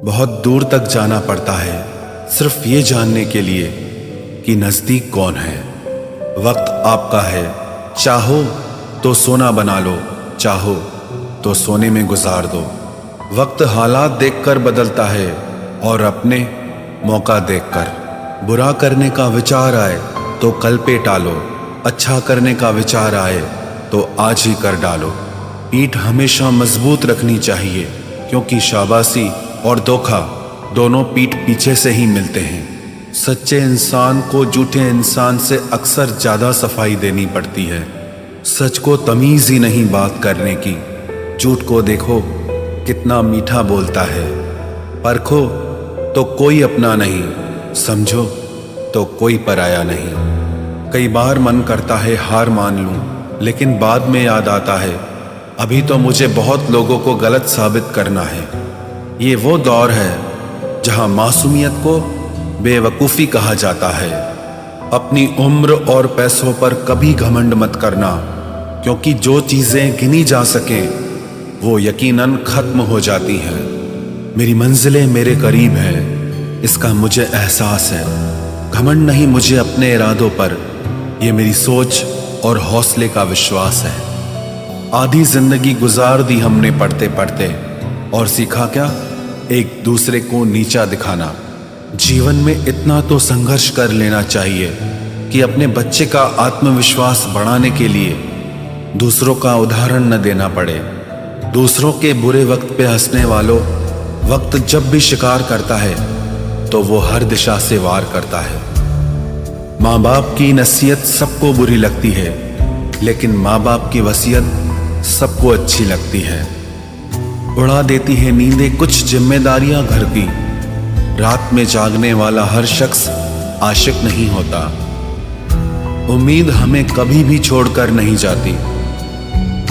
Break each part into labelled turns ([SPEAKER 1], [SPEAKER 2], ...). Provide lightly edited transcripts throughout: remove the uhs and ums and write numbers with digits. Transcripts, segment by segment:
[SPEAKER 1] बहुत दूर तक जाना पड़ता है सिर्फ ये जानने के लिए कि नज़दीक कौन है। वक्त आपका है, चाहो तो सोना बना लो, चाहो तो सोने में गुजार दो। वक्त हालात देखकर बदलता है और अपने मौका देखकर। बुरा करने का विचार आए तो कल पे टालो, अच्छा करने का विचार आए तो आज ही कर डालो। पीठ हमेशा मजबूत रखनी चाहिए, क्योंकि शाबाशी और धोखा दोनों पीठ पीछे से ही मिलते हैं। सच्चे इंसान को झूठे इंसान से अक्सर ज़्यादा सफाई देनी पड़ती है। सच को तमीज़ ही नहीं बात करने की। झूठ को देखो कितना मीठा बोलता है। परखो तो कोई अपना नहीं, समझो तो कोई पराया नहीं। कई बार मन करता है हार मान लूं, लेकिन बाद में याद आता है अभी तो मुझे बहुत लोगों को गलत साबित करना है। ये वो दौर है जहां मासूमियत को बेवकूफ़ी कहा जाता है। अपनी उम्र और पैसों पर कभी घमंड मत करना, क्योंकि जो चीज़ें गिनी जा सकें वो यकीनन ख़त्म हो जाती हैं। मेरी मंजिलें मेरे करीब है, इसका मुझे एहसास है। घमंड नहीं मुझे अपने इरादों पर, ये मेरी सोच और हौसले का विश्वास है। आधी जिंदगी गुजार दी हमने पढ़ते पढ़ते, और सीखा क्या? एक दूसरे को नीचा दिखाना। जीवन में इतना तो संघर्ष कर लेना चाहिए कि अपने बच्चे का आत्मविश्वास बढ़ाने के लिए दूसरों का उदाहरण न देना पड़े। दूसरों के बुरे वक्त पे हंसने वालों, वक्त जब भी शिकार करता है तो वो हर दिशा से वार करता है। माँ बाप की नसीहत सबको बुरी लगती है, लेकिन माँ बाप की वसीयत सबको अच्छी लगती है। उड़ा देती है नींदें कुछ जिम्मेदारियां घर की। रात में जागने वाला हर शख्स आशिक नहीं होता। उम्मीद हमें कभी भी छोड़कर नहीं जाती,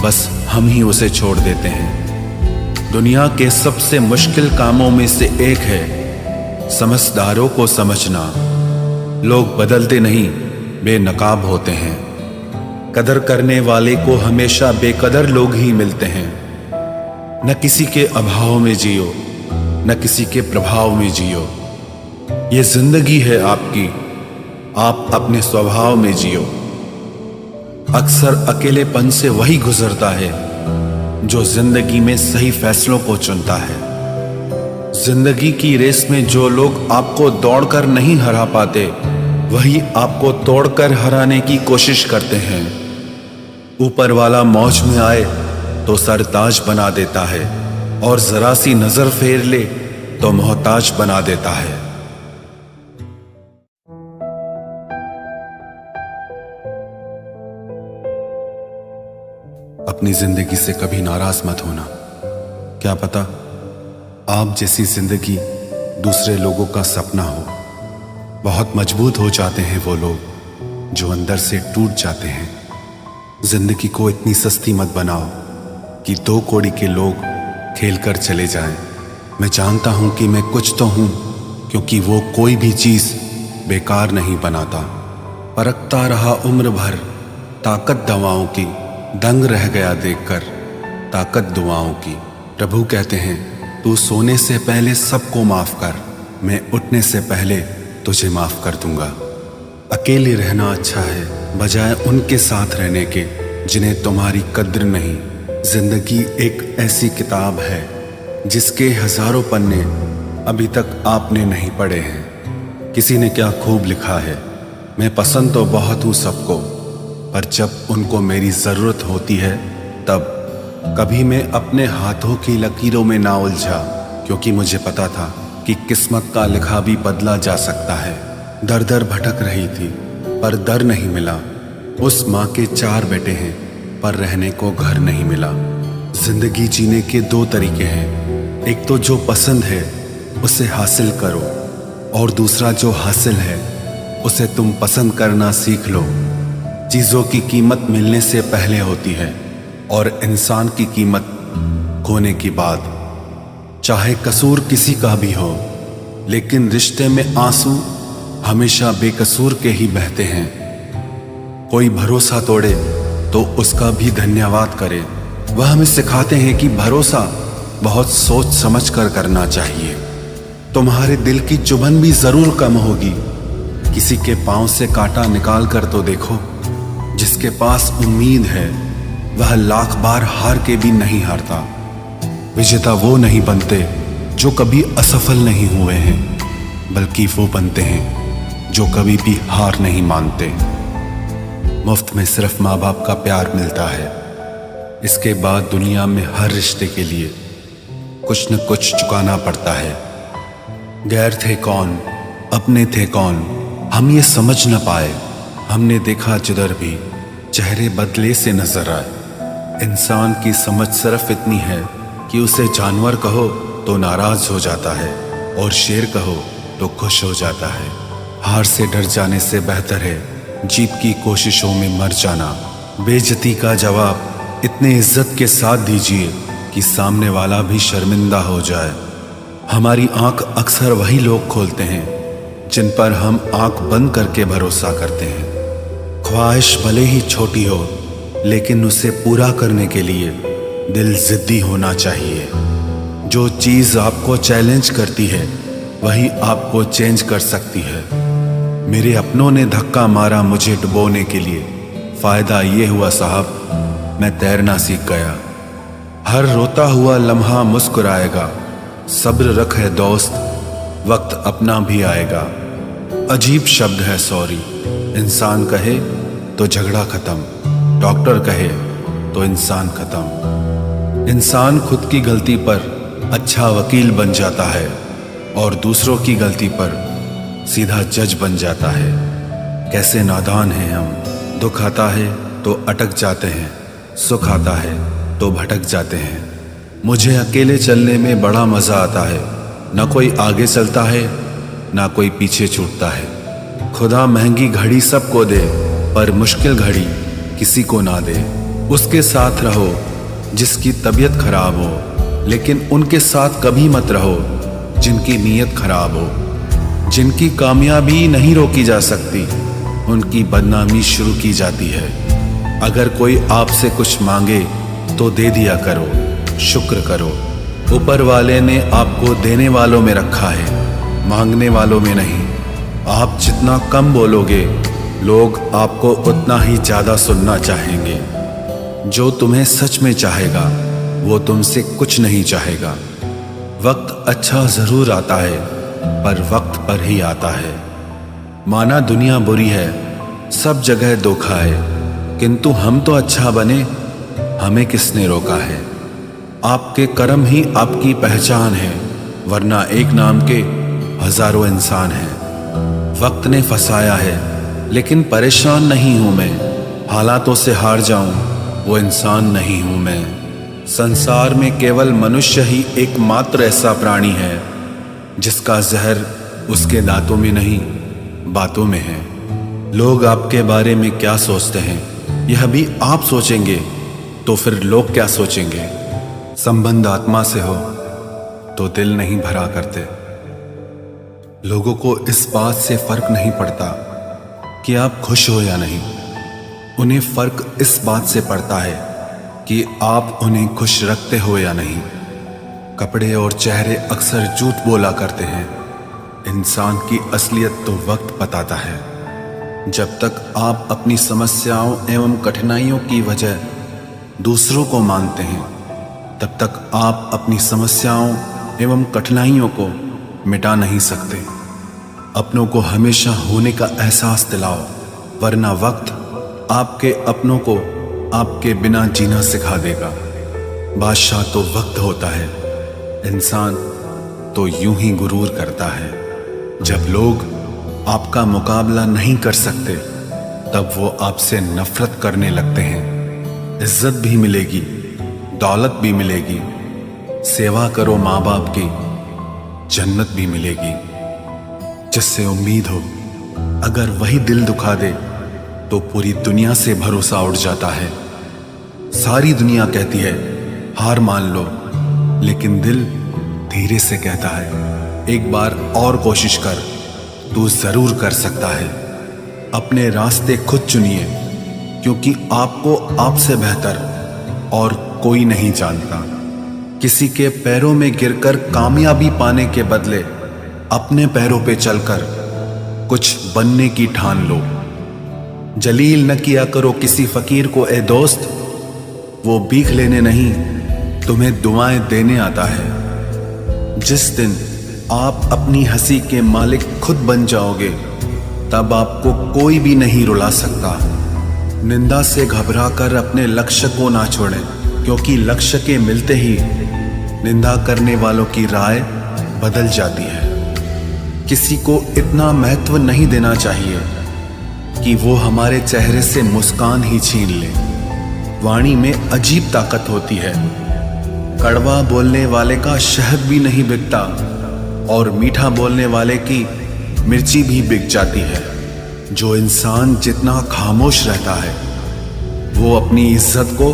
[SPEAKER 1] बस हम ही उसे छोड़ देते हैं। दुनिया के सबसे मुश्किल कामों में से एक है समझदारों को समझना। लोग बदलते नहीं, बेनकाब होते हैं। कदर करने वाले को हमेशा बेकदर लोग ही मिलते हैं। न किसी के अभाव में जियो, न किसी के प्रभाव में जियो। ये जिंदगी है आपकी, आप अपने स्वभाव में जियो। अक्सर अकेलेपन से वही गुजरता है जो जिंदगी में सही फैसलों को चुनता है। जिंदगी की रेस में जो लोग आपको दौड़कर नहीं हरा पाते, वही आपको तोड़कर हराने की कोशिश करते हैं। ऊपर वाला मौज में आए तो सरताज बना देता है, और जरा सी नजर फेर ले तो मोहताज बना देता है। अपनी जिंदगी से कभी नाराज मत होना। क्या पता आप जैसी जिंदगी दूसरे लोगों का सपना हो। बहुत मजबूत हो जाते हैं वो लोग जो अंदर से टूट जाते हैं। जिंदगी को इतनी सस्ती मत बनाओ कि 2 कौड़ी के लोग खेल कर चले जाएं। मैं जानता हूं कि मैं कुछ तो हूं, क्योंकि वो कोई भी चीज बेकार नहीं बनाता। परखता रहा उम्र भर ताकत दवाओं की, दंग रह गया देखकर ताकत दुआओं की। प्रभु कहते हैं तू सोने से पहले सबको माफ कर, मैं उठने से पहले तुझे माफ कर दूंगा। अकेले रहना अच्छा है बजाय उनके साथ रहने के जिन्हें तुम्हारी कद्र नहीं। जिंदगी एक ऐसी किताब है जिसके हजारों पन्ने अभी तक आपने नहीं पढ़े हैं। किसी ने क्या खूब लिखा है, मैं पसंद तो बहुत हूँ सबको, पर जब उनको मेरी ज़रूरत होती है तब। कभी मैं अपने हाथों की लकीरों में ना उलझा, क्योंकि मुझे पता था कि किस्मत का लिखा भी बदला जा सकता है। दर दर भटक रही थी पर दर नहीं मिला। उस माँ के 4 बेटे हैं पर रहने को घर नहीं मिला। जिंदगी जीने के 2 तरीके हैं, एक तो जो पसंद है उसे हासिल करो, और दूसरा जो हासिल है उसे तुम पसंद करना सीख लो। चीज़ों की कीमत मिलने से पहले होती है, और इंसान की कीमत खोने की बाद। चाहे कसूर किसी का भी हो, लेकिन रिश्ते में आंसू हमेशा बेकसूर के ही बहते हैं। कोई भरोसा तोड़े तो उसका भी धन्यवाद करे। वह हमें सिखाते हैं कि भरोसा बहुत सोच समझ कर करना चाहिए। तुम्हारे दिल की चुभन भी जरूर कम होगी। किसी के पांव से कांटा निकाल कर तो देखो। जिसके पास उम्मीद है वह लाख बार हार के भी नहीं हारता। विजेता वो नहीं बनते जो कभी असफल नहीं हुए हैं, बल्कि वो बनते हैं जो कभी भी हार नहीं मानते। मुफ्त में सिर्फ माँ बाप का प्यार मिलता है। इसके बाद दुनिया में हर रिश्ते के लिए कुछ न कुछ चुकाना पड़ता है। गैर थे कौन, अपने थे कौन, हम ये समझ न पाए। हमने देखा जिधर भी चेहरे बदले से नजर आए। इंसान की समझ सिर्फ इतनी है कि उसे जानवर कहो तो नाराज हो जाता है और शेर कहो तो खुश हो जाता है। हार से डर जाने से बेहतर है जीत की कोशिशों में मर जाना। बेइज्जती का जवाब इतने इज्जत के साथ दीजिए कि सामने वाला भी शर्मिंदा हो जाए। हमारी आंख अक्सर वही लोग खोलते हैं जिन पर हम आंख बंद करके भरोसा करते हैं। ख्वाहिश भले ही छोटी हो, लेकिन उसे पूरा करने के लिए दिल जिद्दी होना चाहिए। जो चीज़ आपको चैलेंज करती है वही आपको चेंज कर सकती है। मेरे अपनों ने धक्का मारा मुझे डुबोने के लिए। फायदा ये हुआ साहब, मैं तैरना सीख गया। हर रोता हुआ लम्हा मुस्कुराएगा। सब्र रख है दोस्त, वक्त अपना भी आएगा। अजीब शब्द है सॉरी। इंसान कहे तो झगड़ा खत्म, डॉक्टर कहे तो इंसान खत्म। इंसान खुद की गलती पर अच्छा वकील बन जाता है और दूसरों की गलती पर सीधा जज बन जाता है। कैसे नादान हैं हम। दुख आता है तो अटक जाते हैं, सुख आता है तो भटक जाते हैं। मुझे अकेले चलने में बड़ा मजा आता है। ना कोई आगे चलता है ना कोई पीछे छूटता है। खुदा महंगी घड़ी सबको दे पर मुश्किल घड़ी किसी को ना दे। उसके साथ रहो जिसकी तबीयत खराब हो, लेकिन उनके साथ कभी मत रहो जिनकी नीयत खराब हो। जिनकी कामयाबी नहीं रोकी जा सकती, उनकी बदनामी शुरू की जाती है। अगर कोई आपसे कुछ मांगे तो दे दिया करो, शुक्र करो। ऊपर वाले ने आपको देने वालों में रखा है, मांगने वालों में नहीं। आप जितना कम बोलोगे, लोग आपको उतना ही ज्यादा सुनना चाहेंगे। जो तुम्हें सच में चाहेगा वो तुमसे कुछ नहीं चाहेगा। वक्त अच्छा जरूर आता है पर वक्त पर ही आता है। माना दुनिया बुरी है, सब जगह धोखा है, किंतु हम तो अच्छा बने, हमें किसने रोका है। आपके कर्म ही आपकी पहचान है, वरना एक नाम के हजारों इंसान हैं। वक्त ने फंसाया है लेकिन परेशान नहीं हूं मैं। हालातों से हार जाऊं वो इंसान नहीं हूं मैं। संसार में केवल मनुष्य ही एकमात्र ऐसा प्राणी है जिसका जहर उसके दांतों में नहीं बातों में है। लोग आपके बारे में क्या सोचते हैं यह भी आप सोचेंगे तो फिर लोग क्या सोचेंगे। संबंध आत्मा से हो तो दिल नहीं भरा करते। लोगों को इस बात से फर्क नहीं पड़ता कि आप खुश हो या नहीं। उन्हें फर्क इस बात से पड़ता है कि आप उन्हें खुश रखते हो या नहीं। कपड़े और चेहरे अक्सर झूठ बोला करते हैं, इंसान की असलियत तो वक्त बताता है। जब तक आप अपनी समस्याओं एवं कठिनाइयों की वजह दूसरों को मानते हैं, तब तक आप अपनी समस्याओं एवं कठिनाइयों को मिटा नहीं सकते। अपनों को हमेशा होने का एहसास दिलाओ, वरना वक्त आपके अपनों को आपके बिना जीना सिखा देगा। बादशाह तो वक्त होता है, इंसान तो यूं ही गुरूर करता है। जब लोग आपका मुकाबला नहीं कर सकते, तब वो आपसे नफरत करने लगते हैं। इज्जत भी मिलेगी, दौलत भी मिलेगी। सेवा करो माँ बाप की, जन्नत भी मिलेगी। जिससे उम्मीद हो, अगर वही दिल दुखा दे तो पूरी दुनिया से भरोसा उड़ जाता है। सारी दुनिया कहती है हार मान लो, लेकिन दिल धीरे से कहता है एक बार और कोशिश कर, तू जरूर कर सकता है। अपने रास्ते खुद चुनिए, क्योंकि आपको आपसे बेहतर और कोई नहीं जानता। किसी के पैरों में गिरकर कामयाबी पाने के बदले अपने पैरों पे चलकर कुछ बनने की ठान लो। जलील न किया करो किसी फकीर को ए दोस्त, वो भीख लेने नहीं तुम्हें दुआएं देने आता है। जिस दिन आप अपनी हंसी के मालिक खुद बन जाओगे, तब आपको कोई भी नहीं रुला सकता। निंदा से घबराकर अपने लक्ष्य को ना छोड़ें, क्योंकि लक्ष्य के मिलते ही निंदा करने वालों की राय बदल जाती है। किसी को इतना महत्व नहीं देना चाहिए कि वो हमारे चेहरे से मुस्कान ही छीन ले। वाणी में अजीब ताकत होती है। कड़वा बोलने वाले का शहद भी नहीं बिकता और मीठा बोलने वाले की मिर्ची भी बिक जाती है। जो इंसान जितना खामोश रहता है, वो अपनी इज्जत को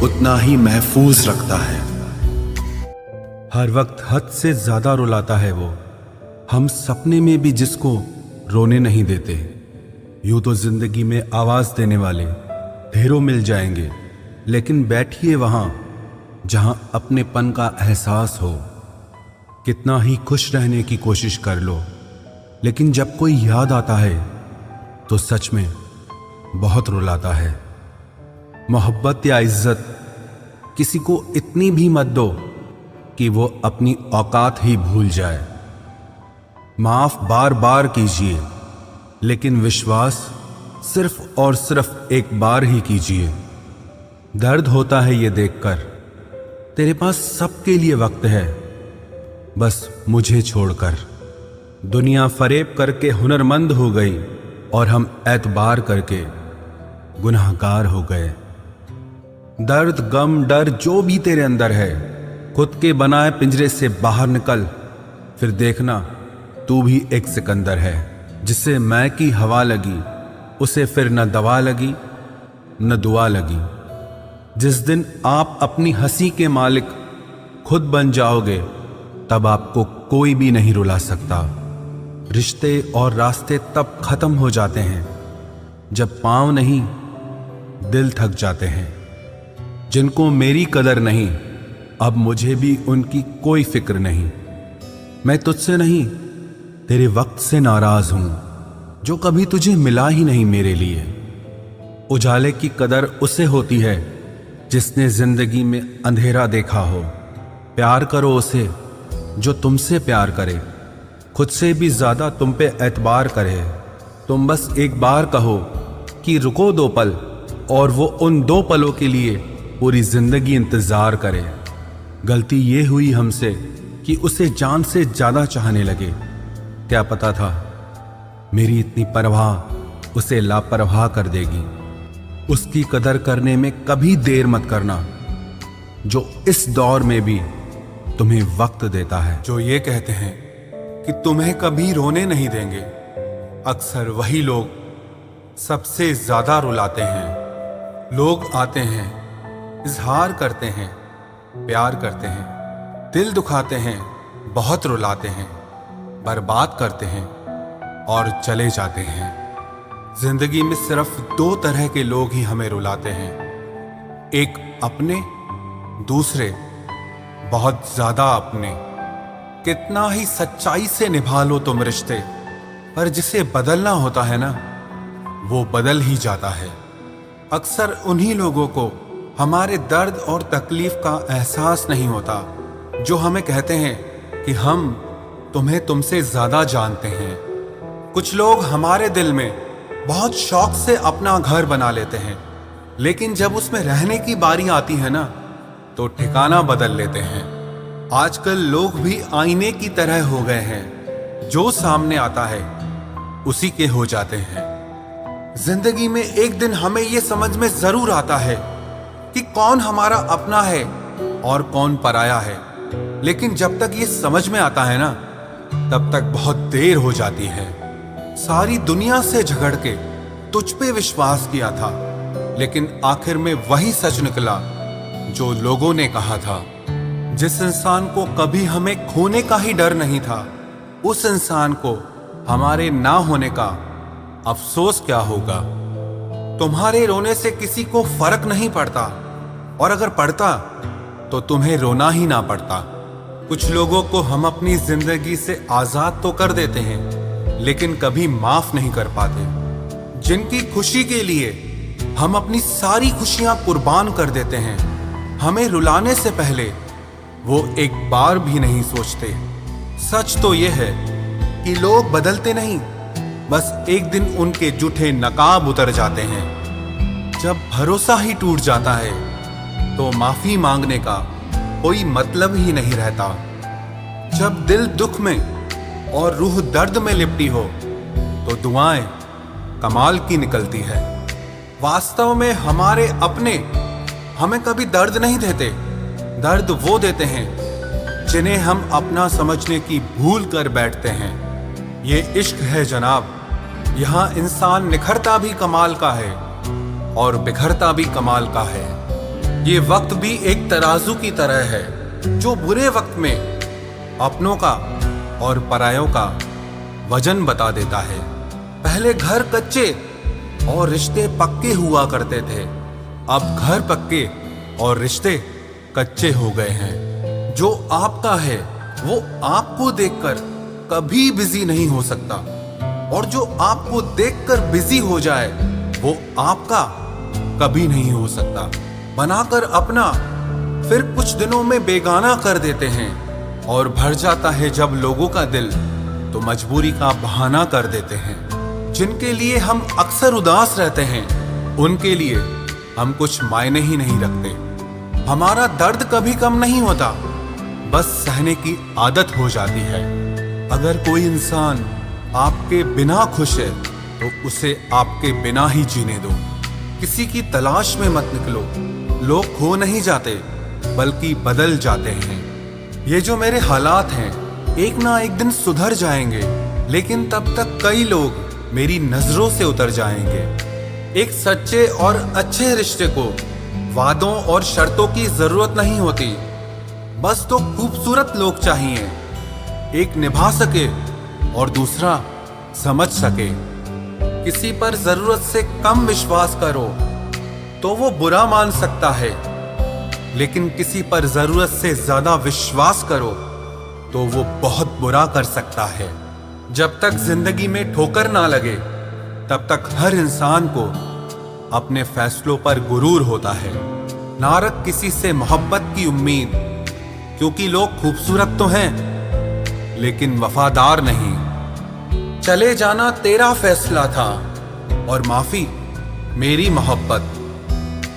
[SPEAKER 1] उतना ही महफूज रखता है।
[SPEAKER 2] हर वक्त हद से ज्यादा रुलाता है वो, हम सपने में भी जिसको रोने नहीं देते। यूं तो जिंदगी में आवाज देने वाले ढेरों मिल जाएंगे, लेकिन बैठिए वहां जहां अपनेपन का एहसास हो। कितना ही खुश रहने की कोशिश कर लो, लेकिन जब कोई याद आता है तो सच में बहुत रुलाता है। मोहब्बत या इज्जत किसी को इतनी भी मत दो कि वो अपनी औकात ही भूल जाए। माफ बार बार कीजिए, लेकिन विश्वास सिर्फ और सिर्फ एक बार ही कीजिए। दर्द होता है ये देखकर तेरे पास सबके लिए वक्त है, बस मुझे छोड़कर। दुनिया फरेब करके हुनरमंद हो गई और हम एतबार करके गुनाहगार हो गए। दर्द, गम, डर जो भी तेरे अंदर है, खुद के बनाए पिंजरे से बाहर निकल, फिर देखना तू भी एक सिकंदर है। जिसे मैं की हवा लगी, उसे फिर न दवा लगी न दुआ लगी। जिस दिन आप अपनी हंसी के मालिक खुद बन जाओगे, तब आपको कोई भी नहीं रुला सकता। रिश्ते और रास्ते तब खत्म हो जाते हैं जब पांव नहीं दिल थक जाते हैं। जिनको मेरी कदर नहीं, अब मुझे भी उनकी कोई फिक्र नहीं। मैं तुझसे नहीं, तेरे वक्त से नाराज हूं जो कभी तुझे मिला ही नहीं मेरे लिए। उजाले की कदर उसे होती है जिसने जिंदगी में अंधेरा देखा हो। प्यार करो उसे जो तुमसे प्यार करे, खुद से भी ज्यादा तुम पे एतबार करे। तुम बस एक बार कहो कि रुको 2 पल, और वो उन 2 पलों के लिए पूरी जिंदगी इंतजार करे। गलती ये हुई हमसे कि उसे जान से ज्यादा चाहने लगे। क्या पता था मेरी इतनी परवाह उसे लापरवाह कर देगी। उसकी कदर करने में कभी देर मत करना, जो इस दौर में भी तुम्हें वक्त देता है। जो ये कहते हैं कि तुम्हें कभी रोने नहीं देंगे, अक्सर वही लोग सबसे ज्यादा रुलाते हैं। लोग आते हैं, इजहार करते हैं, प्यार करते हैं, दिल दुखाते हैं, बहुत रुलाते हैं, बर्बाद करते हैं और चले जाते हैं। जिंदगी में सिर्फ 2 तरह के लोग ही हमें रुलाते हैं, एक अपने, दूसरे बहुत ज्यादा अपने। कितना ही सच्चाई से निभा लो तुम रिश्ते, पर जिसे बदलना होता है ना, वो बदल ही जाता है। अक्सर उन्हीं लोगों को हमारे दर्द और तकलीफ का एहसास नहीं होता जो हमें कहते हैं कि हम तुम्हें तुमसे ज्यादा जानते हैं। कुछ लोग हमारे दिल में बहुत शौक से अपना घर बना लेते हैं, लेकिन जब उसमें रहने की बारी आती है ना, तो ठिकाना बदल लेते हैं। आजकल लोग भी आईने की तरह हो गए हैं, जो सामने आता है उसी के हो जाते हैं। जिंदगी में एक दिन हमें यह समझ में जरूर आता है कि कौन हमारा अपना है और कौन पराया है, लेकिन जब तक ये समझ में आता है ना, तब तक बहुत देर हो जाती है। सारी दुनिया से झगड़ के तुझ पे विश्वास किया था, लेकिन आखिर में वही सच निकला जो लोगों ने कहा था। जिस इंसान को कभी हमें खोने का ही डर नहीं था, उस इंसान को हमारे ना होने का अफसोस क्या होगा। तुम्हारे रोने से किसी को फर्क नहीं पड़ता, और अगर पड़ता तो तुम्हें रोना ही ना पड़ता। कुछ लोगों को हम अपनी जिंदगी से आजाद तो कर देते हैं, लेकिन कभी माफ नहीं कर पाते। जिनकी खुशी के लिए हम अपनी सारी खुशियां कुर्बान कर देते हैं, हमें रुलाने से पहले वो एक बार भी नहीं सोचते। सच तो ये है कि लोग बदलते नहीं, बस एक दिन उनके जूठे नकाब उतर जाते हैं। जब भरोसा ही टूट जाता है तो माफी मांगने का कोई मतलब ही नहीं रहता। जब दिल दुख में और रूह दर्द में लिपटी हो तो दुआएं कमाल की निकलती है। वास्तव में हमारे अपने हमें कभी दर्द नहीं देते, दर्द वो देते हैं जिन्हें हम अपना समझने की भूल कर बैठते हैं। ये इश्क है जनाब, यहाँ इंसान निखरता भी कमाल का है और बिखरता भी कमाल का है। ये वक्त भी एक तराजू की तरह है जो बुरे वक्त में अपनों का और परायों का वजन बता देता है। पहले घर कच्चे और रिश्ते पक्के हुआ करते थे, अब घर पक्के और रिश्ते कच्चे हो गए हैं। जो आपका है वो आपको देखकर कभी बिजी नहीं हो सकता, और जो आपको देखकर बिजी हो जाए वो आपका कभी नहीं हो सकता। बनाकर अपना फिर कुछ दिनों में बेगाना कर देते हैं, और भर जाता है जब लोगों का दिल तो मजबूरी का बहाना कर देते हैं। जिनके लिए हम अक्सर उदास रहते हैं उनके लिए हम कुछ मायने ही नहीं रखते। हमारा दर्द कभी कम नहीं होता, बस सहने की आदत हो जाती है। अगर कोई इंसान आपके बिना खुश है तो उसे आपके बिना ही जीने दो। किसी की तलाश में मत निकलो। लोग खो नहीं जाते बल्कि बदल जाते हैं। ये जो मेरे हालात हैं एक ना एक दिन सुधर जाएंगे, लेकिन तब तक कई लोग मेरी नजरों से उतर जाएंगे। एक सच्चे और अच्छे रिश्ते को वादों और शर्तों की जरूरत नहीं होती, बस तो खूबसूरत लोग चाहिए। एक निभा सके और दूसरा समझ सके। किसी पर जरूरत से कम विश्वास करो तो वो बुरा मान सकता है, लेकिन किसी पर जरूरत से ज्यादा विश्वास करो तो वो बहुत बुरा कर सकता है। जब तक जिंदगी में ठोकर ना लगे तब तक हर इंसान को अपने फैसलों पर गुरूर होता है। ना रख किसी से मोहब्बत की उम्मीद, क्योंकि लोग खूबसूरत तो हैं लेकिन वफादार नहीं। चले जाना तेरा फैसला था और माफी मेरी मोहब्बत।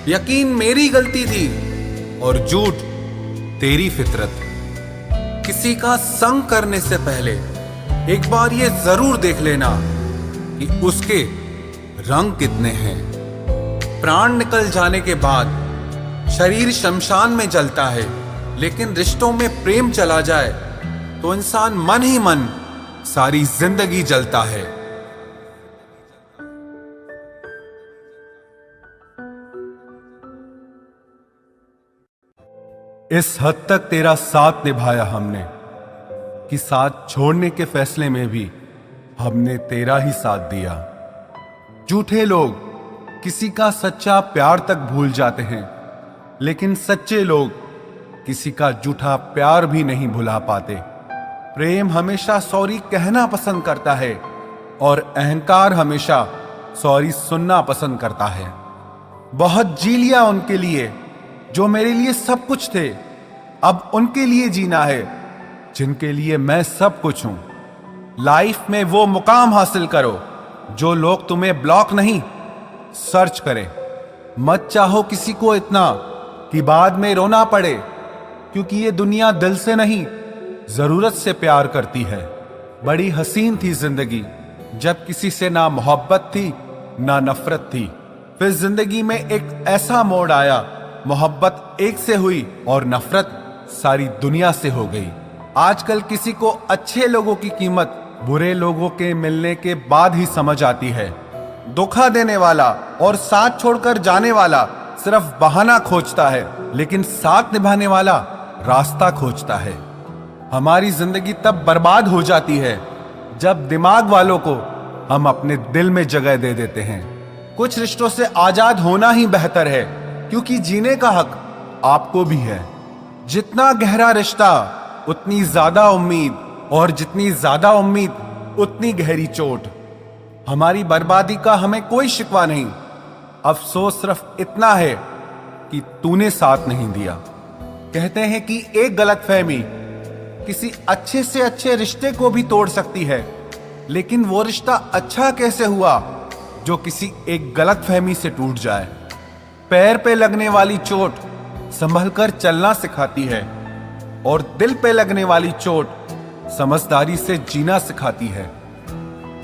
[SPEAKER 2] यकीन मेरी गलती थी और झूठ तेरी फितरत। किसी का संग करने से पहले एक बार ये जरूर देख लेना कि उसके रंग कितने हैं। प्राण निकल जाने के बाद शरीर शमशान में जलता है, लेकिन रिश्तों में प्रेम चला जाए तो इंसान मन ही मन सारी जिंदगी जलता है। इस हद तक तेरा साथ निभाया हमने कि साथ छोड़ने के फैसले में भी हमने तेरा ही साथ दिया। झूठे लोग किसी का सच्चा प्यार तक भूल जाते हैं, लेकिन सच्चे लोग किसी का झूठा प्यार भी नहीं भुला पाते। प्रेम हमेशा सॉरी कहना पसंद करता है और अहंकार हमेशा सॉरी सुनना पसंद करता है। बहुत जी लिया उनके लिए जो मेरे लिए सब कुछ थे, अब उनके लिए जीना है जिनके लिए मैं सब कुछ हूं। लाइफ में वो मुकाम हासिल करो जो लोग तुम्हें ब्लॉक नहीं सर्च करें। मत चाहो किसी को इतना कि बाद में रोना पड़े, क्योंकि ये दुनिया दिल से नहीं जरूरत से प्यार करती है। बड़ी हसीन थी जिंदगी जब किसी से ना मोहब्बत थी ना नफरत थी। फिर जिंदगी में एक ऐसा मोड़ आया, मोहब्बत एक से हुई और नफरत सारी दुनिया से हो गई। आजकल किसी को अच्छे लोगों की कीमत बुरे लोगों के मिलने के बाद ही समझ आती है। धोखा देने वाला और साथ छोड़कर जाने वाला सिर्फ बहाना खोजता है, लेकिन साथ निभाने वाला रास्ता खोजता है। हमारी जिंदगी तब बर्बाद हो जाती है जब दिमाग वालों को हम अपने दिल में जगह दे देते हैं। कुछ रिश्तों से आजाद होना ही बेहतर है, क्योंकि जीने का हक आपको भी है। जितना गहरा रिश्ता उतनी ज्यादा उम्मीद, और जितनी ज्यादा उम्मीद उतनी गहरी चोट। हमारी बर्बादी का हमें कोई शिकवा नहीं, अफसोस सिर्फ इतना है कि तूने साथ नहीं दिया। कहते हैं कि एक गलतफहमी किसी अच्छे से अच्छे रिश्ते को भी तोड़ सकती है, लेकिन वो रिश्ता अच्छा कैसे हुआ जो किसी एक गलतफहमी से टूट जाए। पैर पे लगने वाली चोट संभल कर चलना सिखाती है, और दिल पे लगने वाली चोट समझदारी से जीना सिखाती है।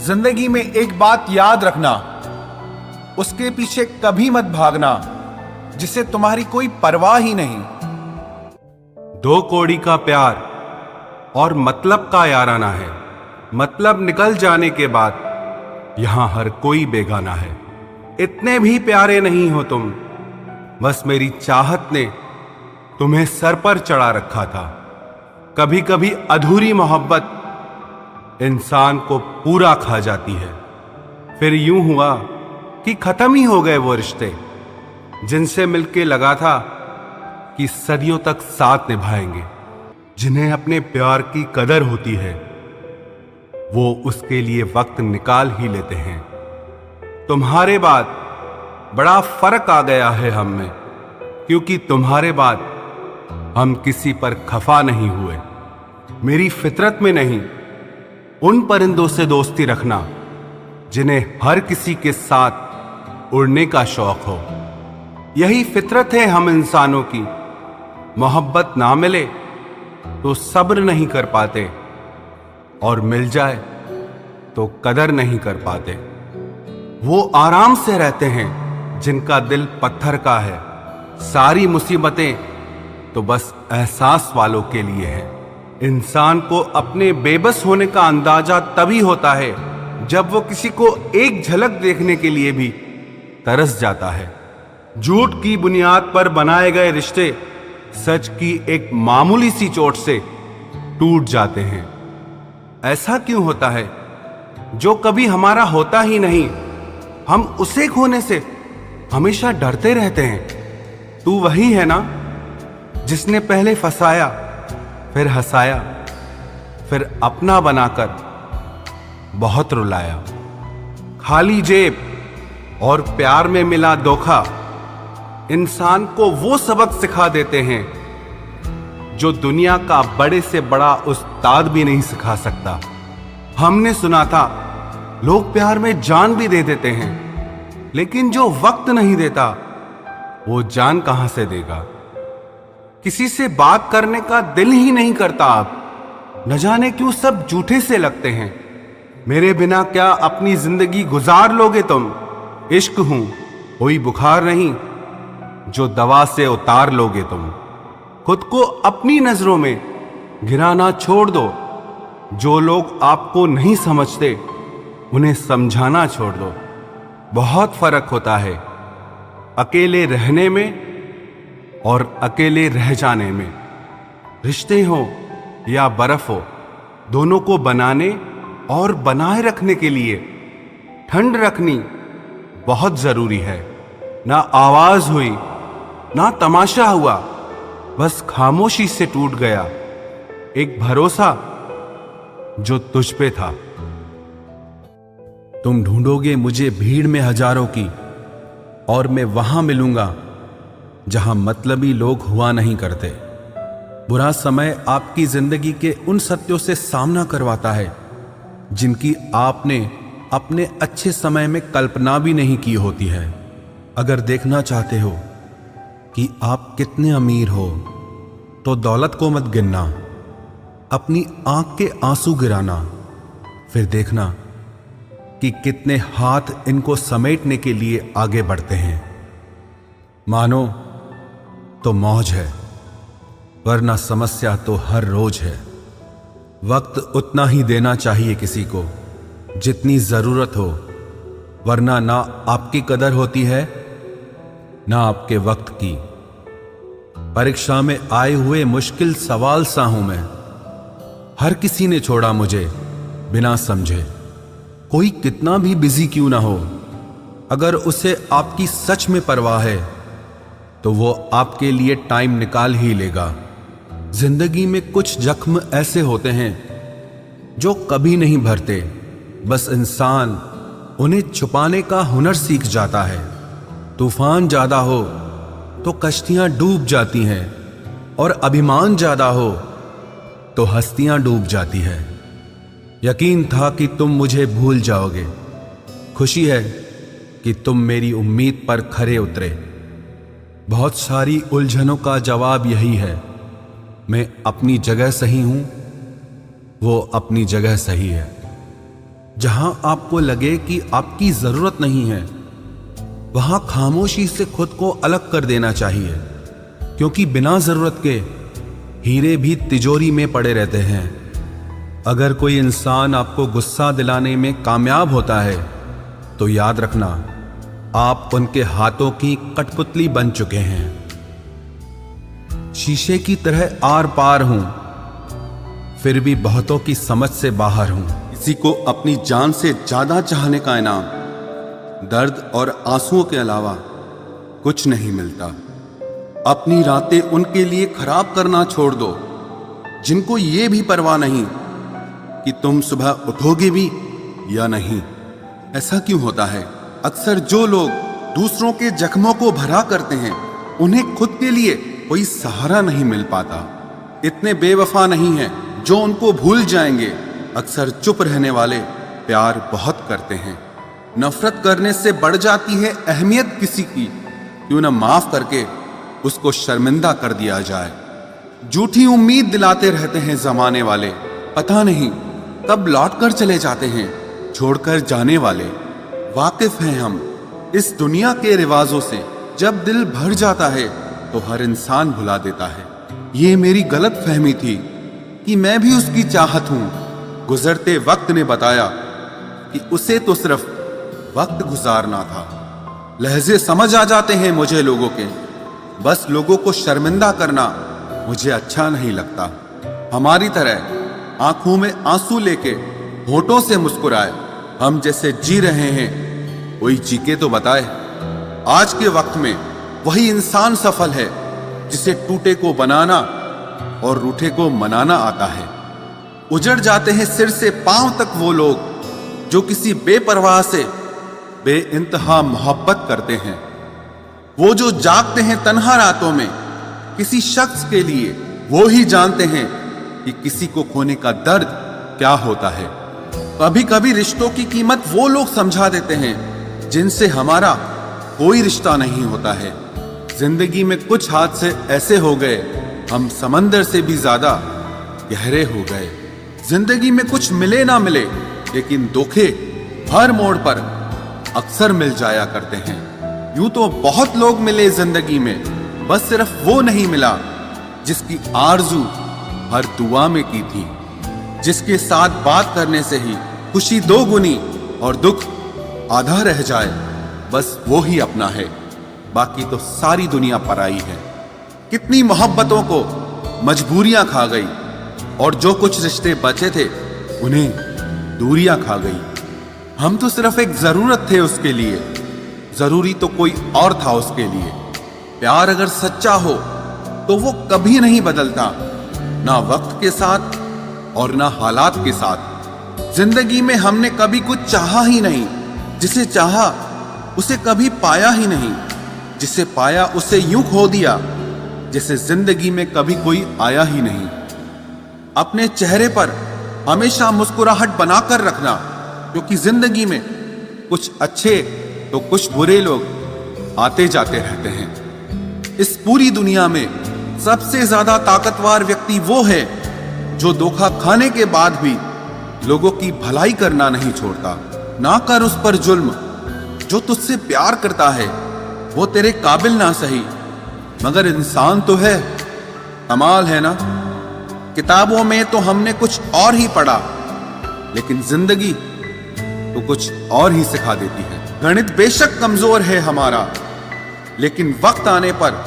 [SPEAKER 2] जिंदगी में एक बात याद रखना, उसके पीछे कभी मत भागना जिसे तुम्हारी कोई परवाह ही नहीं।
[SPEAKER 1] दो कौड़ी का प्यार और मतलब का याराना है। मतलब निकल जाने के बाद यहां हर कोई बेगाना है। इतने भी प्यारे नहीं हो तुम, बस मेरी चाहत ने तुम्हें सर पर चढ़ा रखा था। कभी कभी अधूरी मोहब्बत इंसान को पूरा खा जाती है। फिर यूं हुआ कि खत्म ही हो गए वो रिश्ते जिनसे मिलके लगा था कि सदियों तक साथ निभाएंगे। जिन्हें अपने प्यार की कदर होती है वो उसके लिए वक्त निकाल ही लेते हैं। तुम्हारे बाद बड़ा फर्क आ गया है हम में, क्योंकि तुम्हारे बाद हम किसी पर खफा नहीं हुए। मेरी फितरत में नहीं उन परिंदों से दोस्ती रखना जिन्हें हर किसी के साथ उड़ने का शौक हो। यही फितरत है हम इंसानों की। मोहब्बत ना मिले तो सब्र नहीं कर पाते, और मिल जाए तो कदर नहीं कर पाते। वो आराम से रहते हैं जिनका दिल पत्थर का है। सारी मुसीबतें तो बस एहसास वालों के लिए है। इंसान को अपने बेबस होने का अंदाजा तभी होता है जब वो किसी को एक झलक देखने के लिए भी तरस जाता है। झूठ की बुनियाद पर बनाए गए रिश्ते सच की एक मामूली सी चोट से टूट जाते हैं। ऐसा क्यों होता है? जो कभी हमारा होता ही नहीं, हम उसे खोने से हमेशा डरते रहते हैं। तू वही है ना जिसने पहले फंसाया, फिर हंसाया, फिर अपना बनाकर बहुत रुलाया। खाली जेब और प्यार में मिला धोखा इंसान को वो सबक सिखा देते हैं जो दुनिया का बड़े से बड़ा उस्ताद भी नहीं सिखा सकता। हमने सुना था लोग प्यार में जान भी दे देते हैं, लेकिन जो वक्त नहीं देता वो जान कहां से देगा। किसी से बात करने का दिल ही नहीं करता अब, न जाने क्यों सब झूठे से लगते हैं। मेरे बिना क्या अपनी जिंदगी गुजार लोगे तुम? इश्क हूं कोई बुखार नहीं जो दवा से उतार लोगे तुम। खुद को अपनी नजरों में गिराना छोड़ दो। जो लोग आपको नहीं समझते उन्हें समझाना छोड़ दो। बहुत फर्क होता है अकेले रहने में और अकेले रह जाने में। रिश्ते हो या बर्फ हो, दोनों को बनाने और बनाए रखने के लिए ठंड रखनी बहुत जरूरी है। ना आवाज हुई ना तमाशा हुआ, बस खामोशी से टूट गया एक भरोसा जो तुझ पे था।
[SPEAKER 2] तुम ढूंढोगे मुझे भीड़ में हजारों की, और मैं वहां मिलूंगा जहां मतलबी लोग हुआ नहीं करते। बुरा समय आपकी जिंदगी के उन सत्यों से सामना करवाता है जिनकी आपने अपने अच्छे समय में कल्पना भी नहीं की होती है। अगर देखना चाहते हो कि आप कितने अमीर हो तो दौलत को मत गिनना, अपनी आंख के आंसू गिराना, फिर देखना कि कितने हाथ इनको समेटने के लिए आगे बढ़ते हैं। मानो तो मौज है, वरना समस्या तो हर रोज है। वक्त उतना ही देना चाहिए किसी को जितनी जरूरत हो, वरना ना आपकी कदर होती है ना आपके वक्त की। परीक्षा में आए हुए मुश्किल सवाल सा हूं मैं। हर किसी ने छोड़ा मुझे बिना समझे। कोई कितना भी बिजी क्यों ना हो, अगर उसे आपकी सच में परवाह है तो वो आपके लिए टाइम निकाल ही लेगा। जिंदगी में कुछ जख्म ऐसे होते हैं जो कभी नहीं भरते, बस इंसान उन्हें छुपाने का हुनर सीख जाता है। तूफान ज्यादा हो तो कश्तियां डूब जाती हैं और अभिमान ज्यादा हो तो हस्तियां डूब जाती है। यकीन था कि तुम मुझे भूल जाओगे, खुशी है कि तुम मेरी उम्मीद पर खरे उतरे। बहुत सारी उलझनों का जवाब यही है, मैं अपनी जगह सही हूं, वो अपनी जगह सही है। जहां आपको लगे कि आपकी जरूरत नहीं है, वहां खामोशी से खुद को अलग कर देना चाहिए, क्योंकि बिना जरूरत के हीरे भी तिजोरी में पड़े रहते हैं। अगर कोई इंसान आपको गुस्सा दिलाने में कामयाब होता है तो याद रखना, आप उनके हाथों की कठपुतली बन चुके हैं। शीशे की तरह आर पार हूं, फिर भी बहुतों की समझ से बाहर हूं।
[SPEAKER 1] किसी को अपनी जान से ज्यादा चाहने का इनाम दर्द और आंसुओं के अलावा कुछ नहीं मिलता। अपनी रातें उनके लिए खराब करना छोड़ दो जिनको ये भी परवाह नहीं कि तुम सुबह उठोगे भी या नहीं। ऐसा क्यों होता है? अक्सर जो लोग दूसरों के जख्मों को भरा करते हैं, उन्हें खुद के लिए कोई सहारा नहीं मिल पाता। इतने बेवफा नहीं हैं जो उनको भूल जाएंगे। अक्सर चुप रहने वाले प्यार बहुत करते हैं। नफरत करने से बढ़ जाती है अहमियत किसी की, क्यों न माफ करके उसको शर्मिंदा कर दिया जाए। झूठी उम्मीद दिलाते रहते हैं जमाने वाले, पता नहीं कब लौट कर चले जाते हैं छोड़कर जाने वाले। वाकिफ हैं हम इस दुनिया के रिवाजों से, जब दिल भर जाता है तो हर इंसान भुला देता है। ये मेरी गलत फहमी थी कि मैं भी उसकी चाहत हूं। गुजरते वक्त ने बताया कि उसे तो सिर्फ वक्त गुजारना था। लहजे समझ आ जाते हैं मुझे लोगों के, बस लोगों को शर्मिंदा करना मुझे अच्छा नहीं लगता। हमारी तरह आंखों में आंसू लेके होठों से मुस्कुराए, हम जैसे जी रहे हैं कोई जी के तो बताए। आज के वक्त में वही इंसान सफल है जिसे टूटे को बनाना और रूठे को मनाना आता है। उजड़ जाते हैं सिर से पांव तक वो लोग जो किसी बेपरवाह से बेइंतहा मोहब्बत करते हैं। वो जो जागते हैं तन्हा रातों में किसी शख्स के लिए, वो ही जानते हैं कि किसी को खोने का दर्द क्या होता है। कभी कभी रिश्तों की कीमत वो लोग समझा देते हैं जिनसे हमारा कोई रिश्ता नहीं होता है। जिंदगी में कुछ हादसे ऐसे हो गए, हम समंदर से भी ज्यादा गहरे हो गए। जिंदगी में कुछ मिले ना मिले, लेकिन धोखे हर मोड़ पर अक्सर मिल जाया करते हैं। यूं तो बहुत लोग मिले जिंदगी में, बस सिर्फ वो नहीं मिला जिसकी आरजू हर दुआ में की थी, जिसके साथ बात करने से ही खुशी दो गुनी और दुख आधा रह जाए। बस वो ही अपना है, बाकी तो सारी दुनिया पराई है। कितनी मोहब्बतों को मजबूरियां खा गई और जो कुछ रिश्ते बचे थे उन्हें दूरियां खा गई। हम तो सिर्फ एक जरूरत थे उसके लिए, जरूरी तो कोई और था उसके लिए। प्यार अगर सच्चा हो तो वो कभी नहीं बदलता, ना वक्त के साथ और ना हालात के साथ। जिंदगी में हमने कभी कुछ चाहा ही नहीं, जिसे चाहा उसे कभी पाया ही नहीं, जिसे पाया उसे यूं खो दिया जैसे जिंदगी में कभी कोई आया ही नहीं। अपने चेहरे पर हमेशा मुस्कुराहट बनाकर रखना, क्योंकि जिंदगी में कुछ अच्छे तो कुछ बुरे लोग आते जाते रहते हैं। इस पूरी दुनिया में सबसे ज्यादा ताकतवर व्यक्ति वो है जो धोखा खाने के बाद भी लोगों की भलाई करना नहीं छोड़ता। ना कर उस पर जुल्म, जो तुझसे प्यार करता है वो तेरे काबिल ना सही मगर इंसान तो है। कमाल है ना, किताबों में तो हमने कुछ और ही पढ़ा, लेकिन जिंदगी तो कुछ और ही सिखा देती है। गणित बेशक कमजोर है हमारा, लेकिन वक्त आने पर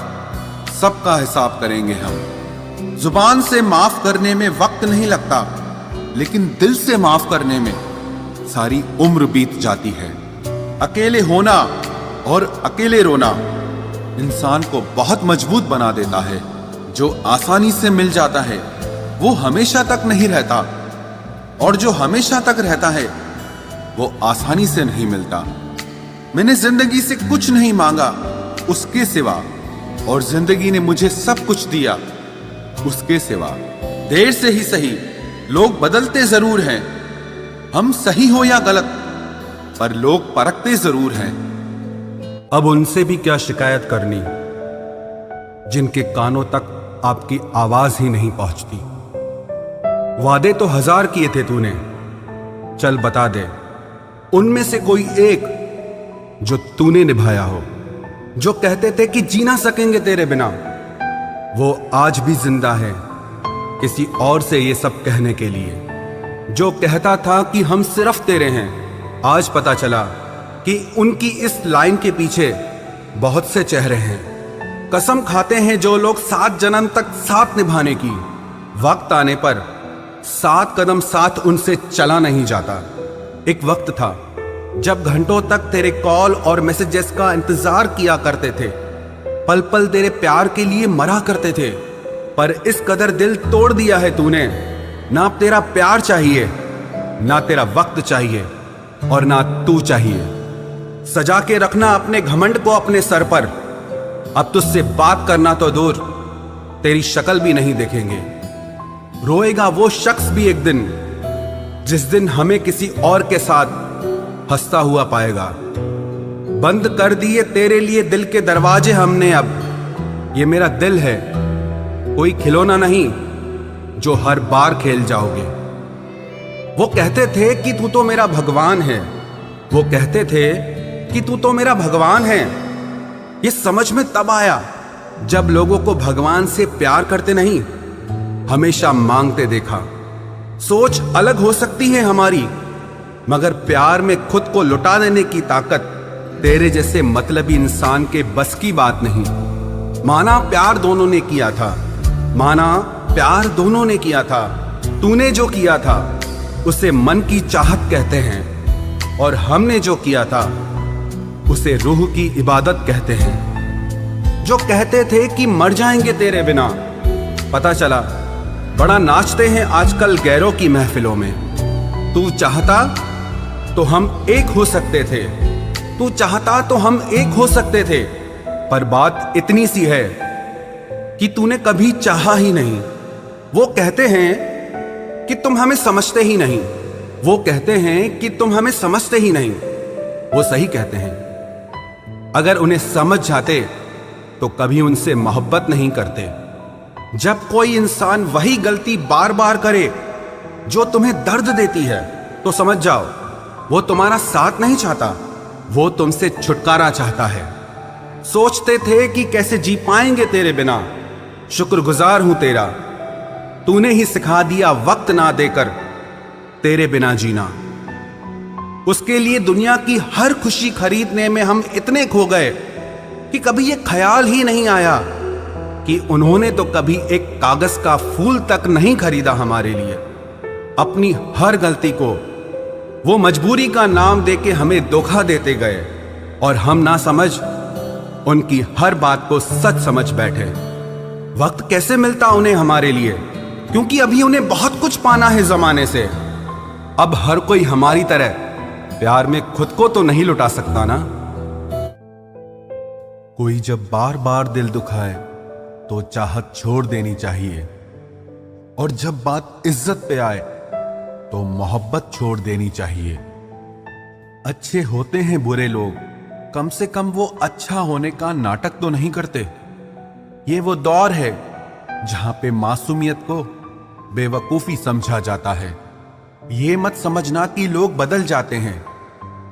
[SPEAKER 1] सबका हिसाब करेंगे हम। जुबान से माफ करने में वक्त नहीं लगता, लेकिन दिल से माफ करने में सारी उम्र बीत जाती है। अकेले होना और अकेले रोना इंसान को बहुत मजबूत बना देता है। जो आसानी से मिल जाता है वो हमेशा तक नहीं रहता, और जो हमेशा तक रहता है वो आसानी से नहीं मिलता। मैंने जिंदगी से कुछ नहीं मांगा उसके सिवा, और जिंदगी ने मुझे सब कुछ दिया उसके सिवा। देर से ही सही, लोग बदलते जरूर हैं, हम सही हो या गलत, पर लोग परखते जरूर हैं।
[SPEAKER 2] अब उनसे भी क्या शिकायत करनी जिनके कानों तक आपकी आवाज ही नहीं पहुंचती। वादे तो 1000 किए थे तूने, चल बता दे उनमें से कोई एक जो तूने निभाया हो। जो कहते थे कि जी ना सकेंगे तेरे बिना, वो आज भी जिंदा है किसी और से ये सब कहने के लिए। जो कहता था कि हम सिर्फ तेरे हैं, आज पता चला कि उनकी इस लाइन के पीछे बहुत से चेहरे हैं। कसम खाते हैं जो लोग 7 जन्म तक साथ निभाने की, वक्त आने पर 7 कदम साथ उनसे चला नहीं जाता। एक वक्त था जब घंटों तक तेरे कॉल और मैसेजेस का इंतजार किया करते थे, पल पल तेरे प्यार के लिए मरा करते थे, पर इस कदर दिल तोड़ दिया है तूने। ना तेरा प्यार चाहिए, ना तेरा वक्त चाहिए, और ना तू चाहिए। सजा के रखना अपने घमंड को अपने सर पर। अब तुझसे बात करना तो दूर, तेरी शक्ल भी नहीं देखेंगे। रोएगा वो शख्स भी एक दिन, जिस दिन हमें किसी और के साथ हंसता हुआ पाएगा। बंद कर दिए तेरे लिए दिल के दरवाजे हमने अब। ये मेरा दिल है, कोई खिलौना नहीं जो हर बार खेल जाओगे। वो कहते थे कि तू तो मेरा भगवान है, वो कहते थे कि तू तो मेरा भगवान है। ये समझ में तब आया जब लोगों को भगवान से प्यार करते नहीं, हमेशा मांगते देखा। सोच अलग हो सकती है हमारी, मगर प्यार में खुद को लुटा देने की ताकत तेरे जैसे मतलबी इंसान के बस की बात नहीं। माना प्यार दोनों ने किया था, माना प्यार दोनों ने किया था। तूने जो किया था उसे मन की चाहत कहते हैं, और हमने जो किया था उसे रूह की इबादत कहते हैं। जो कहते थे कि मर जाएंगे तेरे बिना, पता चला बड़ा नाचते हैं आजकल गैरों की महफिलों में। तू चाहता तो हम एक हो सकते थे, तू चाहता तो हम एक हो सकते थे, पर बात इतनी सी है कि तूने कभी चाहा ही नहीं। वो कहते हैं कि तुम हमें समझते ही नहीं, वो कहते हैं कि तुम हमें समझते ही नहीं। वो सही कहते हैं, अगर उन्हें समझ जाते तो कभी उनसे मोहब्बत नहीं करते। जब कोई इंसान वही गलती बार बार करे जो तुम्हें दर्द देती है, तो समझ जाओ वो तुम्हारा साथ नहीं चाहता, वो तुमसे छुटकारा चाहता है। सोचते थे कि कैसे जी पाएंगे तेरे बिना, शुक्रगुजार हूं तेरा, तूने ही सिखा दिया वक्त ना देकर तेरे बिना जीना। उसके लिए दुनिया की हर खुशी खरीदने में हम इतने खो गए कि कभी ये ख्याल ही नहीं आया कि उन्होंने तो कभी एक कागज का फूल तक नहीं खरीदा हमारे लिए। अपनी हर गलती को वो मजबूरी का नाम देके हमें धोखा देते गए, और हम ना समझ उनकी हर बात को सच समझ बैठे। वक्त कैसे मिलता उन्हें हमारे लिए, क्योंकि अभी उन्हें बहुत कुछ पाना है जमाने से। अब हर कोई हमारी तरह प्यार में खुद को तो नहीं लुटा सकता ना। कोई जब बार बार दिल दुखाए तो चाहत छोड़ देनी चाहिए, और जब बात इज्जत पे आए तो मोहब्बत छोड़ देनी चाहिए। अच्छे होते हैं बुरे लोग, कम से कम वो अच्छा होने का नाटक तो नहीं करते। ये वो दौर है जहां पे मासूमियत को बेवकूफी समझा जाता है। ये मत समझना कि लोग बदल जाते हैं,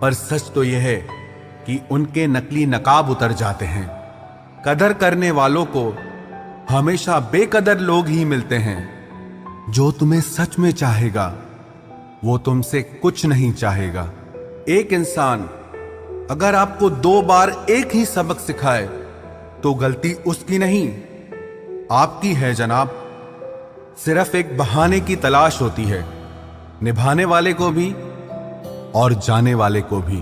[SPEAKER 2] पर सच तो यह है कि उनके नकली नकाब उतर जाते हैं। कदर करने वालों को हमेशा बेकदर लोग ही मिलते हैं। जो तुम्हें सच में चाहेगा वो तुमसे कुछ नहीं चाहेगा। एक इंसान अगर आपको 2 बार एक ही सबक सिखाए तो गलती उसकी नहीं, आपकी है जनाब। सिर्फ एक बहाने की तलाश होती है, निभाने वाले को भी और जाने वाले को भी।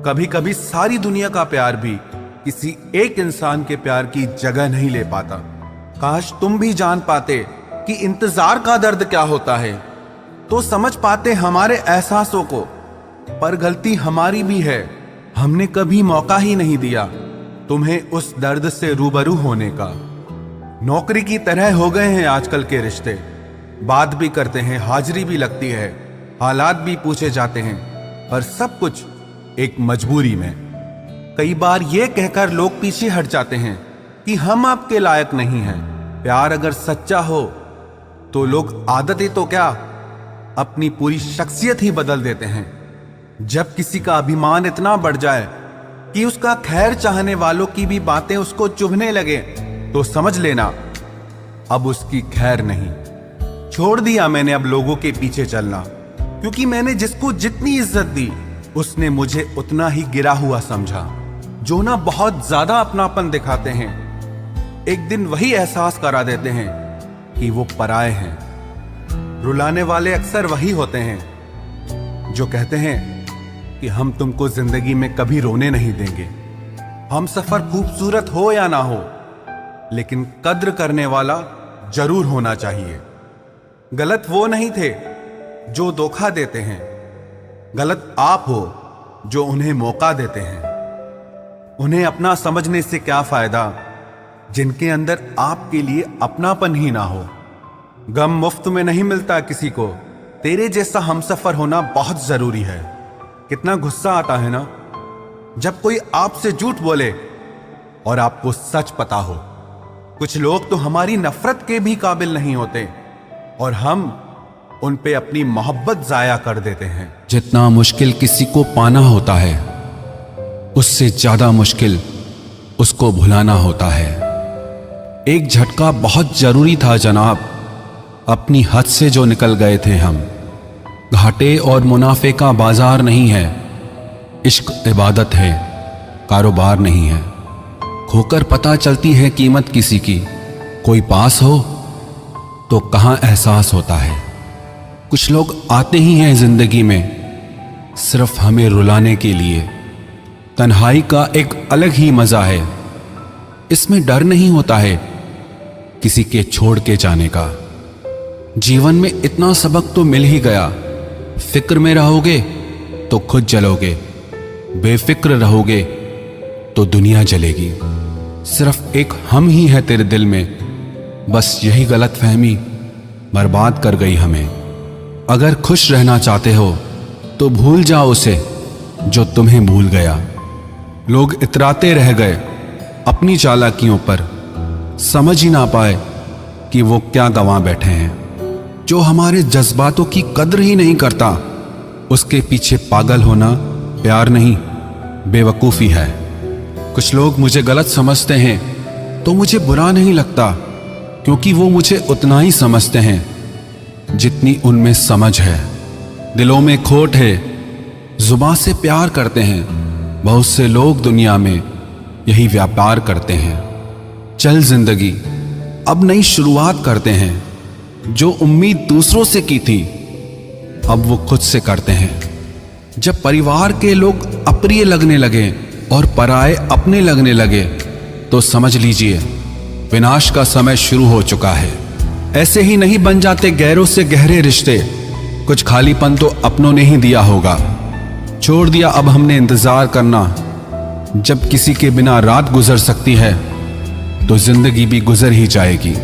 [SPEAKER 2] कभी कभी सारी दुनिया का प्यार भी किसी एक इंसान के प्यार की जगह नहीं ले पाता। काश तुम भी जान पाते कि इंतजार का दर्द क्या होता है, तो समझ पाते हमारे एहसासों को। पर गलती हमारी भी है, हमने कभी मौका ही नहीं दिया तुम्हें उस दर्द से रूबरू होने का। नौकरी की तरह हो गए हैं आजकल के रिश्ते, बात भी करते हैं, हाजिरी भी लगती है, हालात भी पूछे जाते हैं, पर सब कुछ एक मजबूरी में। कई बार ये कहकर लोग पीछे हट जाते हैं कि हम आपके लायक नहीं हैं। प्यार अगर सच्चा हो तो लोग आदतें तो क्या, अपनी पूरी शख्सियत ही बदल देते हैं। जब किसी का अभिमान इतना बढ़ जाए कि उसका खैर चाहने वालों की भी बातें उसको चुभने लगे, तो समझ लेना अब उसकी खैर नहीं। छोड़ दिया मैंने अब लोगों के पीछे चलना, क्योंकि मैंने जिसको जितनी इज्जत दी उसने मुझे उतना ही गिरा हुआ समझा। जो ना बहुत ज्यादा अपनापन दिखाते हैं, एक दिन वही एहसास करा देते हैं कि वो पराए हैं। रुलाने वाले अक्सर वही होते हैं जो कहते हैं कि हम तुमको जिंदगी में कभी रोने नहीं देंगे। हम सफर खूबसूरत हो या ना हो, लेकिन कद्र करने वाला जरूर होना चाहिए। गलत वो नहीं थे जो धोखा देते हैं, गलत आप हो जो उन्हें मौका देते हैं। उन्हें अपना समझने से क्या फायदा जिनके अंदर आपके लिए अपनापन ही ना हो। गम मुफ्त में नहीं मिलता किसी को, तेरे जैसा हमसफर होना बहुत जरूरी है। कितना गुस्सा आता है ना जब कोई आपसे झूठ बोले और आपको सच पता हो। कुछ लोग तो हमारी नफरत के भी काबिल नहीं होते और हम उन पे अपनी मोहब्बत जाया कर देते हैं।
[SPEAKER 1] जितना मुश्किल किसी को पाना होता है, उससे ज्यादा मुश्किल उसको भुलाना होता है। एक झटका बहुत जरूरी था जनाब, अपनी हद से जो निकल गए थे हम। घाटे और मुनाफे का बाजार नहीं है, इश्क इबादत है, कारोबार नहीं है। खोकर पता चलती है कीमत किसी की, कोई पास हो तो कहां एहसास होता है। कुछ लोग आते ही हैं जिंदगी में सिर्फ हमें रुलाने के लिए। तन्हाई का एक अलग ही मजा है, इसमें डर नहीं होता है किसी के छोड़ के जाने का। जीवन में इतना सबक तो मिल ही गया, फिक्र में रहोगे तो खुद जलोगे, बेफिक्र रहोगे तो दुनिया जलेगी। सिर्फ एक हम ही है तेरे दिल में, बस यही गलतफहमी बर्बाद कर गई हमें। अगर खुश रहना चाहते हो तो भूल जाओ उसे जो तुम्हें भूल गया। लोग इतराते रह गए अपनी चालाकियों पर, समझ ही ना पाए कि वो क्या गंवा बैठे हैं। जो हमारे जज्बातों की कद्र ही नहीं करता, उसके पीछे पागल होना प्यार नहीं, बेवकूफ़ी है। कुछ लोग मुझे गलत समझते हैं तो मुझे बुरा नहीं लगता, क्योंकि वो मुझे उतना ही समझते हैं जितनी उनमें समझ है। दिलों में खोट है, जुबान से प्यार करते हैं, बहुत से लोग दुनिया में यही व्यापार करते हैं। चल जिंदगी अब नई शुरुआत करते हैं, जो उम्मीद दूसरों से की थी अब वो खुद से करते हैं। जब परिवार के लोग अप्रिय लगने लगे और पराये अपने लगने लगे, तो समझ लीजिए विनाश का समय शुरू हो चुका है। ऐसे ही नहीं बन जाते गैरों से गहरे रिश्ते, कुछ खालीपन तो अपनों ने ही दिया होगा। छोड़ दिया अब हमने इंतजार करना, जब किसी के बिना रात गुजर सकती है तो जिंदगी भी गुजर ही जाएगी।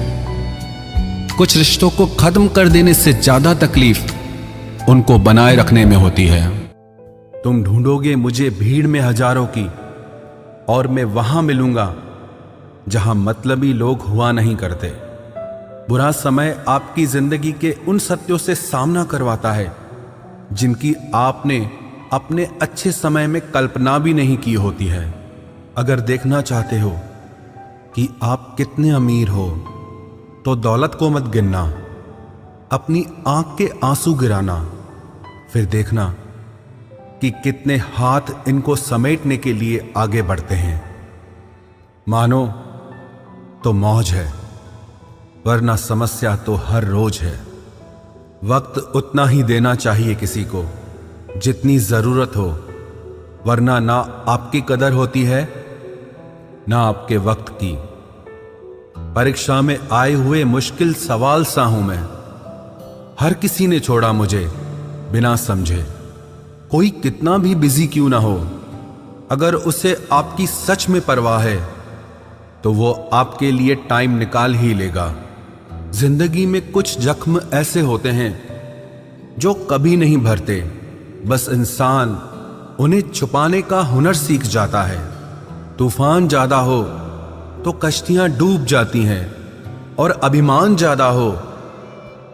[SPEAKER 1] कुछ रिश्तों को खत्म कर देने से ज्यादा तकलीफ उनको बनाए रखने में होती है।
[SPEAKER 2] तुम ढूंढोगे मुझे भीड़ में हजारों की, और मैं वहां मिलूंगा जहां मतलबी लोग हुआ नहीं करते। बुरा समय आपकी जिंदगी के उन सत्यों से सामना करवाता है जिनकी आपने अपने अच्छे समय में कल्पना भी नहीं की होती है। अगर देखना चाहते हो कि आप कितने अमीर हो, तो दौलत को मत गिनना, अपनी आंख के आंसू गिराना, फिर देखना कि कितने हाथ इनको समेटने के लिए आगे बढ़ते हैं। मानो तो मौज है, वरना समस्या तो हर रोज है। वक्त उतना ही देना चाहिए किसी को जितनी जरूरत हो, वरना ना आपकी कदर होती है ना आपके वक्त की। परीक्षा में आए हुए मुश्किल सवाल सा हूं मैं। हर किसी ने छोड़ा मुझे बिना समझे। कोई कितना भी बिजी क्यों ना हो, अगर उसे आपकी सच में परवाह है तो वो आपके लिए टाइम निकाल ही लेगा। जिंदगी में कुछ जख्म ऐसे होते हैं जो कभी नहीं भरते, बस इंसान उन्हें छुपाने का हुनर सीख जाता है। तूफान ज्यादा हो तो कश्तियां डूब जाती हैं, और अभिमान ज्यादा हो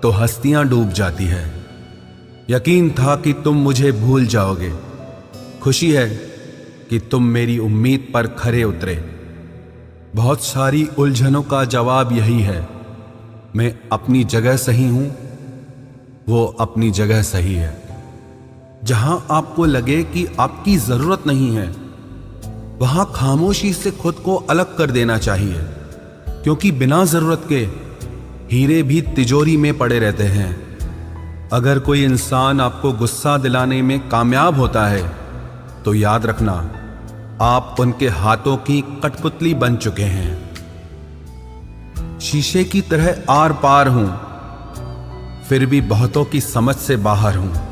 [SPEAKER 2] तो हस्तियां डूब जाती है। यकीन था कि तुम मुझे भूल जाओगे। खुशी है कि तुम मेरी उम्मीद पर खरे उतरे। बहुत सारी उलझनों का जवाब यही है, मैं अपनी जगह सही हूं, वो अपनी जगह सही है। जहां आपको लगे कि आपकी जरूरत नहीं है, वहां खामोशी से खुद को अलग कर देना चाहिए, क्योंकि बिना जरूरत के हीरे भी तिजोरी में पड़े रहते हैं। अगर कोई इंसान आपको गुस्सा दिलाने में कामयाब होता है तो याद रखना, आप उनके हाथों की कठपुतली बन चुके हैं। शीशे की तरह आर पार हूं, फिर भी बहुतों की समझ से बाहर हूं।